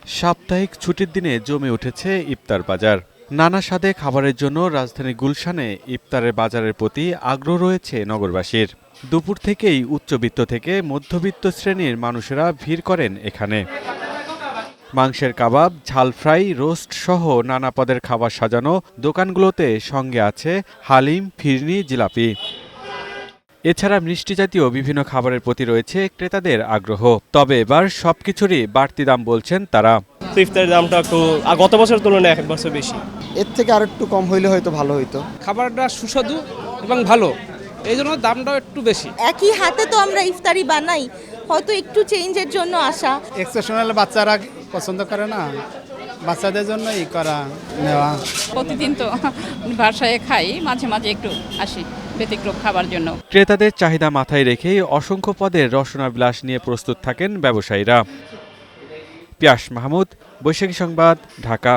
সাপ্তাহিক ছুটির দিনে জমে উঠেছে ইফতার বাজার। নানা স্বাদে খাবারের জন্য রাজধানী গুলশানে ইফতারের বাজারের প্রতি আগ্রহ রয়েছে নগরবাসীর। দুপুর থেকেই উচ্চবিত্ত থেকে মধ্যবিত্ত শ্রেণীর মানুষেরা ভিড় করেন এখানে। মাংসের কাবাব, ঝাল ফ্রাই, রোস্ট সহ নানা পদের খাবার সাজানো দোকানগুলোতে সঙ্গে আছে হালিম, ফিরনি, জিলাপি। এছাড়া মিষ্টি জাতীয় বিভিন্ন খাবারের প্রতি রয়েছে ক্রেতাদের আগ্রহ। তবে এবার সবকিছুরই বাড়তি দাম বলছেন তারা। ইফতারের দামটা একটু গত বছরের তুলনায় এক বছর বেশি। এর থেকে আর একটু কম হইলে হয়তো ভালো হইতো। খাবারটা সুস্বাদু এবং ভালো, এই জন্য দামটাও একটু বেশি। একই হাতে তো আমরা ইফতারি বানাই, হয়তো একটু চেঞ্জের জন্য আসা। এক্সেপশনাল বাচ্চারা পছন্দ করে না, বাচ্চাদের জন্য করা নেওয়া। প্রতিদিন তো বাসায় খাই, মাঝে মাঝে একটু আসি ব্যতিক্রম খাবার জন্য। ক্রেতাদের চাহিদা মাথায় রেখেই অসংখ্য পদের রসনা বিলাস নিয়ে প্রস্তুত থাকেন ব্যবসায়ীরা। পিয়াস মাহমুদ, বৈশাখী সংবাদ, ঢাকা।